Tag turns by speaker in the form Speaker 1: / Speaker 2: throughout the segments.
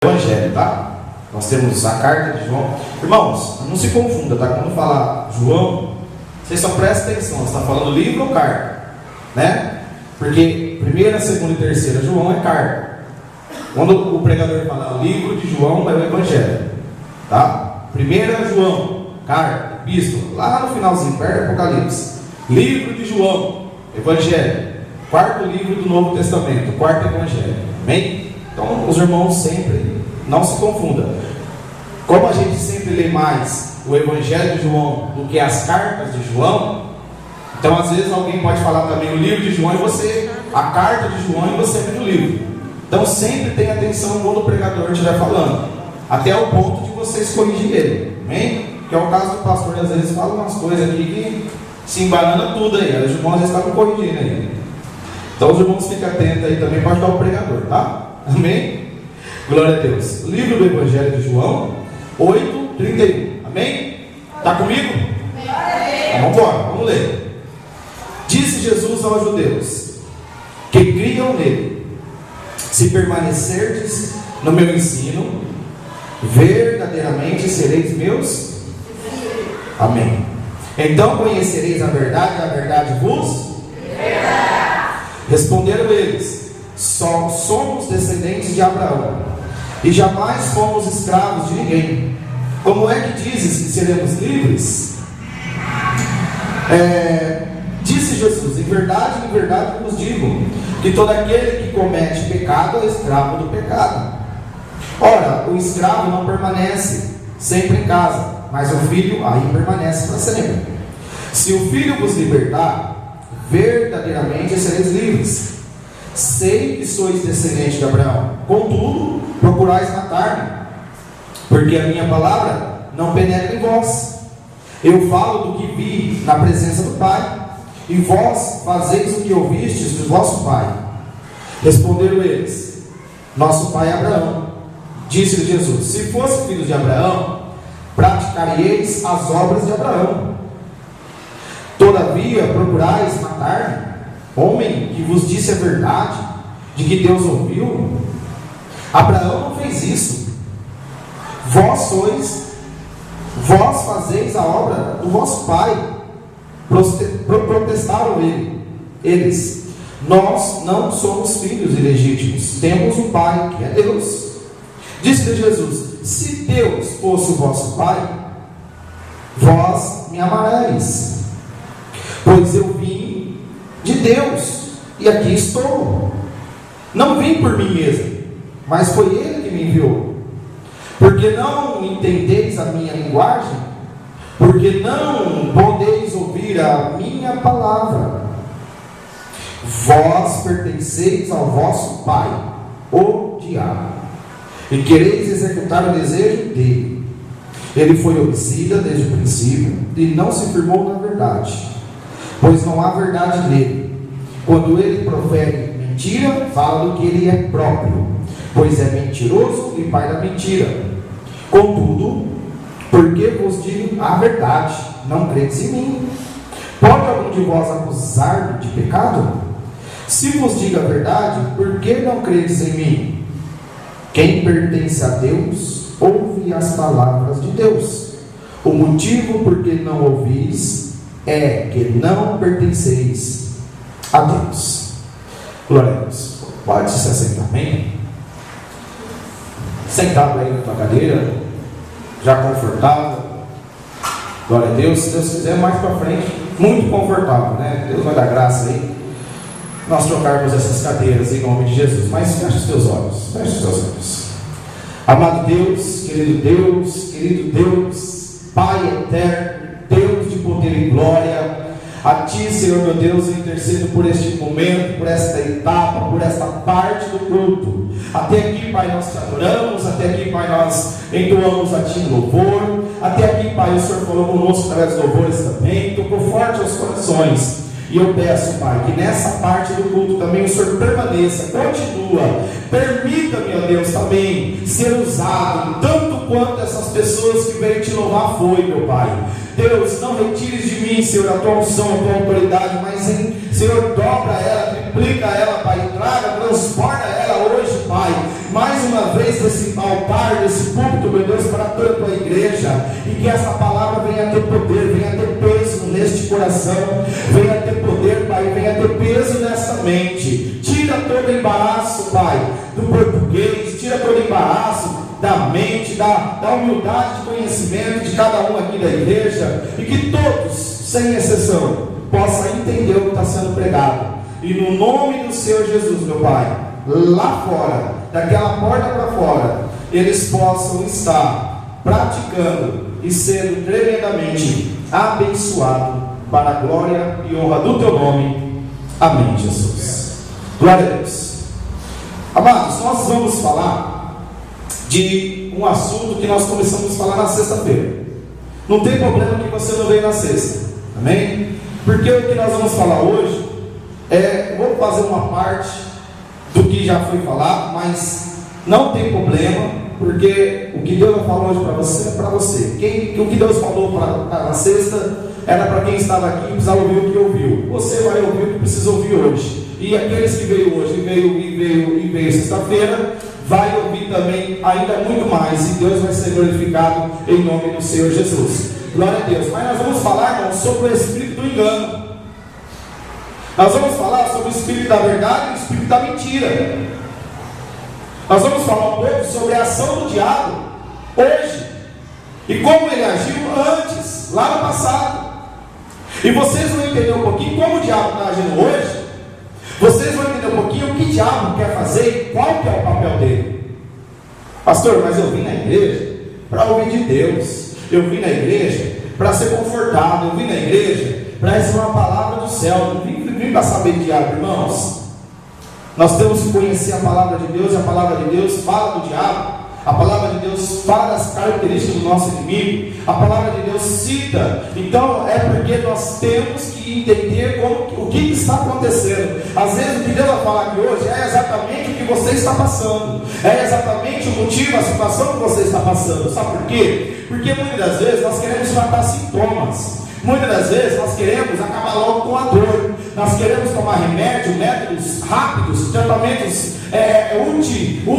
Speaker 1: Evangelho, tá? Nós temos a carta de João. Irmãos, não se confunda, tá? Quando falar João, vocês só prestem atenção, você está falando livro ou carta, né? Porque primeira, segunda e terceira João é carta. Quando o pregador fala livro de João, é o Evangelho, tá? Primeira João, carta, epístola, lá no finalzinho, perto do Apocalipse. Livro de João, Evangelho. Quarto livro do Novo Testamento, quarto Evangelho. Amém? Então, os irmãos sempre não se confundam. Como a gente sempre lê mais o Evangelho de João do que as cartas de João, então às vezes alguém pode falar também o livro de João e você, a carta de João e você vê no livro. Então sempre tenha atenção quando o pregador estiver falando, até o ponto de vocês corrigir ele. Amém? Que é o caso do pastor, às vezes fala umas coisas aqui que se embanana tudo aí. Os irmãos às vezes estavam corrigindo aí. Então os irmãos fiquem atentos aí também para ajudar o pregador, tá? Amém? Glória a Deus. Livro do Evangelho de João 8:31. Amém? Está comigo? Vamos embora, vamos ler. Disse Jesus aos judeus que criam nele: se permanecerdes no meu ensino, verdadeiramente sereis meus. Amém. Então conhecereis a verdade e a verdade vos libertará. Responderam eles: só somos descendentes de Abraão e jamais fomos escravos de ninguém. Como é que dizes que seremos livres? Disse Jesus: em verdade vos digo que todo aquele que comete pecado é escravo do pecado. Ora, o escravo não permanece sempre em casa, mas o filho aí permanece para sempre. Se o filho vos libertar, verdadeiramente sereis livres. Sei que sois descendente de Abraão, contudo procurais matar-me, porque a minha palavra não penetra em vós. Eu falo do que vi na presença do Pai, e vós fazeis o que ouvistes do vosso pai. Responderam eles: nosso pai é Abraão. Disse-lhe Jesus: se fosse filhos de Abraão, praticaríeis as obras de Abraão. Todavia procurais matar-me, homem que vos disse a verdade, de que Deus ouviu. Abraão não fez isso. Vós fazeis a obra do vosso pai. Protestaram eles: nós não somos filhos ilegítimos, temos um pai que é Deus. Disse-lhe Jesus: se Deus fosse o vosso pai, vós me amarais, pois eu vim de Deus e aqui estou. Não vim por mim mesmo, mas foi Ele que me enviou. Porque não entendeis a minha linguagem, porque não podeis ouvir a minha palavra. Vós pertenceis ao vosso pai, o diabo, e quereis executar o desejo dele. Ele foi homicida desde o princípio e não se firmou na verdade, pois não há verdade nele. Quando ele profere mentira, fala do que ele é próprio, pois é mentiroso e pai da mentira. Contudo, porque vos digo a verdade, não credes em mim. Pode algum de vós acusar-me de pecado? Se vos digo a verdade, por que não credes em mim? Quem pertence a Deus, ouve as palavras de Deus. O motivo por que não ouvis é que não pertenceis a Deus. Glória a Deus. Pode se assentar, amém? Sentado aí na tua cadeira, já confortável. Glória a Deus. Se Deus quiser, mais para frente, muito confortável, né? Deus vai dar graça aí, nós trocarmos essas cadeiras em nome de Jesus. Mas feche os teus olhos, feche os teus olhos. Amado Deus, querido Deus, Pai eterno, Deus de poder e glória, a Ti, Senhor meu Deus, eu intercedo por este momento, por esta etapa, por esta parte do culto. Até aqui, Pai, nós te adoramos, até aqui, Pai, nós entoamos a Ti louvor, até aqui, Pai, o Senhor falou conosco através dos louvores também, tocou forte aos corações. E eu peço, Pai, que nessa parte do culto também o Senhor permaneça, continua, permita-me, ó Deus, também ser usado, tanto quanto essas pessoas que veio te louvar foi, meu Pai. Deus, não retires de mim, Senhor, a tua unção, a tua autoridade, mas, Senhor, dobra ela, triplica ela, Pai, traga, transporta ela hoje, Pai, mais uma vez desse altar, desse púlpito, meu Deus, para toda a tua igreja, e que essa palavra venha ter poder, venha ter peso neste coração, venha ter poder, Pai, venha ter peso nessa mente. Tira todo embaraço, Pai, do português, tira todo embaraço da mente, da humildade de conhecimento de cada um aqui da igreja, e que todos, sem exceção, possam entender o que está sendo pregado. E no nome do Senhor Jesus, meu Pai, lá fora, daquela porta para fora, eles possam estar praticando e sendo tremendamente abençoados para a glória e honra do Teu nome. Amém, Jesus. Glória a Deus. Amados, nós vamos falar de um assunto que nós começamos a falar na sexta-feira. Não tem problema que você não veio na sexta, amém? Porque o que nós vamos falar hoje vou fazer uma parte do que já foi falado, mas não tem problema, porque o que Deus falou hoje para você é para você. O que Deus falou na sexta era para quem estava aqui e precisava ouvir o que ouviu. Você vai ouvir o que precisa ouvir hoje. E aqueles que veio hoje e veio sexta-feira, vai ouvir também ainda muito mais, e Deus vai ser glorificado em nome do Senhor Jesus. Glória a Deus. Mas nós vamos falar, irmãos, sobre o espírito do engano. Nós vamos falar sobre o espírito da verdade e o espírito da mentira. Nós vamos falar um pouco sobre a ação do diabo hoje e como ele agiu antes, lá no passado. E vocês vão entender um pouquinho como o diabo está agindo hoje. Vocês vão entender um pouquinho o que o diabo quer fazer e qual que é o papel dele. Pastor, mas eu vim na igreja para ouvir de Deus. Eu vim na igreja para ser confortado. Eu vim na igreja para receber uma palavra do céu. Não vim para saber de diabo, irmãos. Nós temos que conhecer a palavra de Deus. E a palavra de Deus fala do diabo. A palavra de Deus fala das características do nosso inimigo. A palavra de Deus cita. Então é porque nós temos que entender o que está acontecendo. Às vezes o que Deus vai falar aqui hoje é exatamente o que você está passando. É exatamente o motivo, a situação que você está passando. Sabe por quê? Porque muitas das vezes nós queremos tratar sintomas. Muitas das vezes nós queremos acabar logo com a dor. Nós queremos tomar remédio, métodos rápidos, tratamentos grandemente,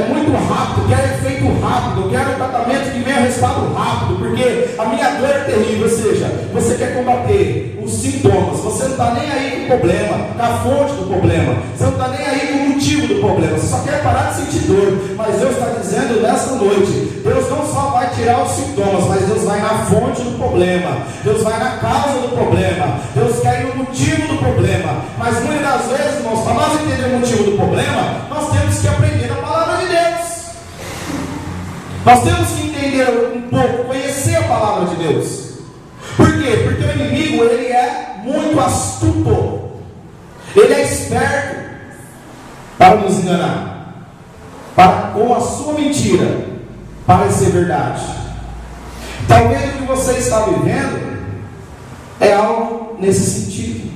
Speaker 1: muito rápido. Quero efeito rápido, quero tratamento que venha resultado rápido, porque a minha dor é terrível. Ou seja, você quer combater os sintomas, você não está nem aí com o problema, com a fonte do problema, você não está nem aí com o motivo do problema, você só quer parar de sentir dor. Mas Deus está dizendo nessa noite, Deus não só vai tirar os sintomas, mas Deus vai na fonte do problema, Deus vai na causa do problema, Deus quer ir no motivo do problema. Mas muitas das vezes, irmãos, para nós entender o motivo do problema, nós temos que aprender a palavra de Deus. Nós temos que entender um pouco, conhecer a palavra de Deus. Por quê? Porque o inimigo, ele é muito astuto, ele é esperto para nos enganar, com a sua mentira parecer verdade. Talvez o que você está vivendo é algo nesse sentido.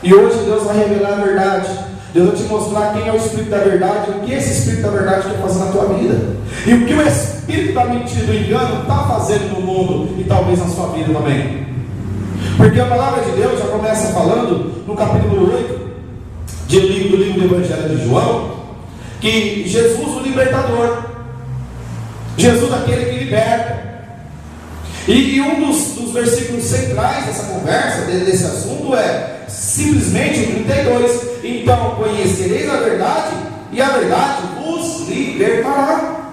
Speaker 1: E hoje Deus vai revelar a verdade. Deus vai te mostrar quem é o Espírito da verdade, o que esse Espírito da verdade quer fazer na tua vida, e o que o Espírito da mentira, do engano, está fazendo no mundo e talvez na sua vida também. Porque a palavra de Deus já começa falando no capítulo 8 do livro do Evangelho de João, que Jesus, o libertador, Jesus aquele que liberta. E um dos versículos centrais dessa conversa, desse assunto, é simplesmente o 32. Então conhecereis a verdade, e a verdade vos libertará.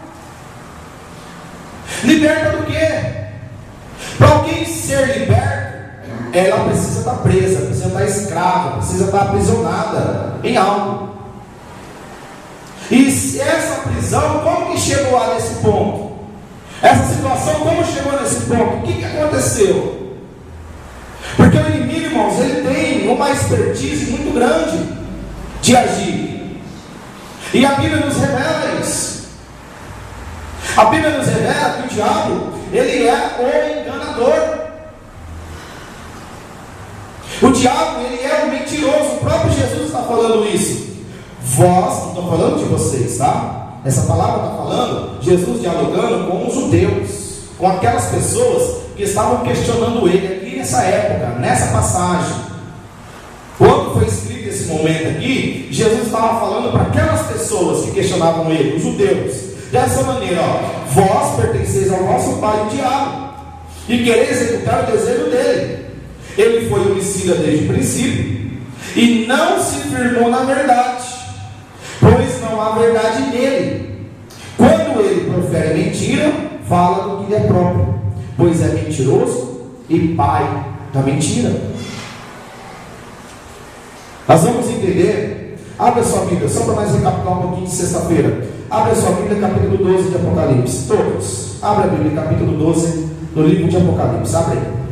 Speaker 1: Liberta do quê? Para alguém ser liberto, ela precisa estar presa, precisa estar escrava, precisa estar aprisionada em algo. E essa prisão, como que chegou lá nesse ponto? Essa situação, como chegou nesse ponto? O que aconteceu? Porque o inimigo, irmãos, ele tem uma expertise muito grande de agir. E a Bíblia nos revela isso. A Bíblia nos revela que o diabo, ele é o enganador. O diabo, ele é o mentiroso. O próprio Jesus está falando isso. Vós, não estou falando de vocês, tá? Essa palavra está falando, Jesus dialogando com os judeus, com aquelas pessoas que estavam questionando ele aqui nessa época, nessa passagem. Quando foi escrito esse nesse momento aqui, Jesus estava falando para aquelas pessoas que questionavam ele, os judeus, dessa maneira: ó, vós pertenceis ao vosso pai, o diabo, e quereis executar o desejo dele. Ele foi homicida desde o princípio, e não se firmou na verdade, pois não há verdade nele. Quando ele profere mentira, fala do que lhe é próprio, pois é mentiroso e pai da mentira. Nós vamos entender. Abre a sua Bíblia, só para nós recapitular um pouquinho de sexta-feira. Abre a sua Bíblia, capítulo 12 de Apocalipse. Todos, abre a Bíblia, capítulo 12 do livro de Apocalipse. Abre aí.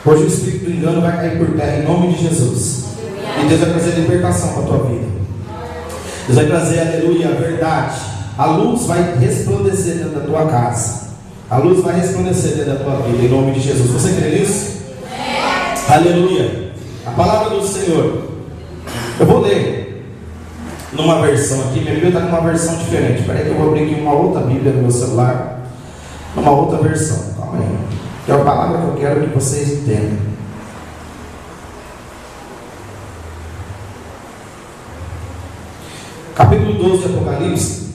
Speaker 1: Hoje o espírito do engano vai cair por terra em nome de Jesus. E Deus vai trazer libertação para a tua vida. Deus vai trazer, aleluia, a verdade. A luz vai resplandecer dentro da tua casa. A luz vai resplandecer dentro da tua vida em nome de Jesus. Você crê nisso? Aleluia. A palavra do Senhor. Eu vou ler numa versão aqui. Minha Bíblia está numa versão diferente. Espera aí que eu vou abrir aqui uma outra Bíblia no meu celular. Numa outra versão. Calma aí. Que é a palavra que eu quero que vocês entendam. Capítulo 12 de Apocalipse,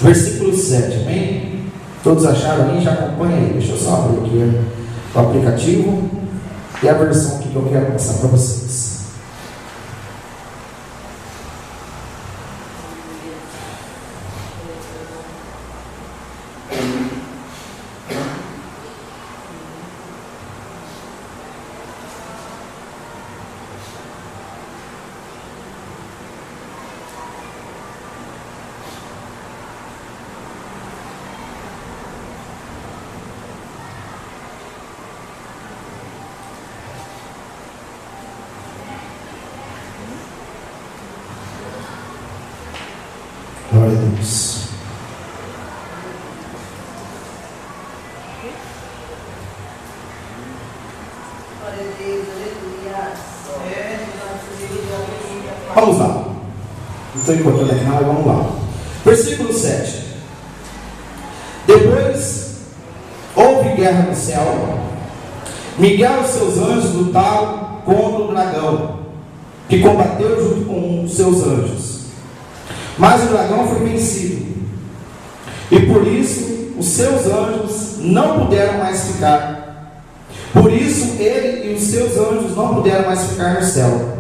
Speaker 1: versículo 7, amém? Todos acharam aí? Já acompanha aí. Deixa eu só abrir aqui o aplicativo e a versão que eu quero passar para vocês. Glória a Deus. Vamos lá. Não estou encontrando aqui nada, vamos lá. Versículo 7. Depois houve guerra no céu. Miguel e seus anjos lutaram contra o dragão, que combateu junto com os seus anjos. Mas o dragão foi vencido, e por isso os seus anjos não puderam mais ficar. Por isso ele e os seus anjos não puderam mais ficar no céu.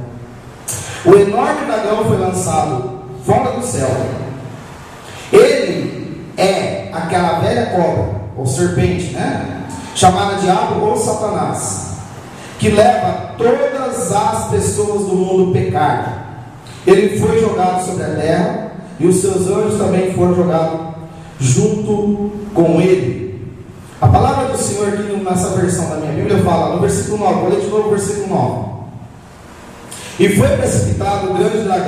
Speaker 1: O enorme dragão foi lançado fora do céu. Ele é aquela velha cobra, ou serpente, né? Chamada Diabo ou Satanás, que leva todas as pessoas do mundo a pecar. Ele foi jogado sobre a terra, e os seus anjos também foram jogados junto com ele. A palavra do Senhor aqui nessa versão da minha Bíblia fala no versículo 9, vou ler de novo o versículo 9. E foi precipitado o grande dragão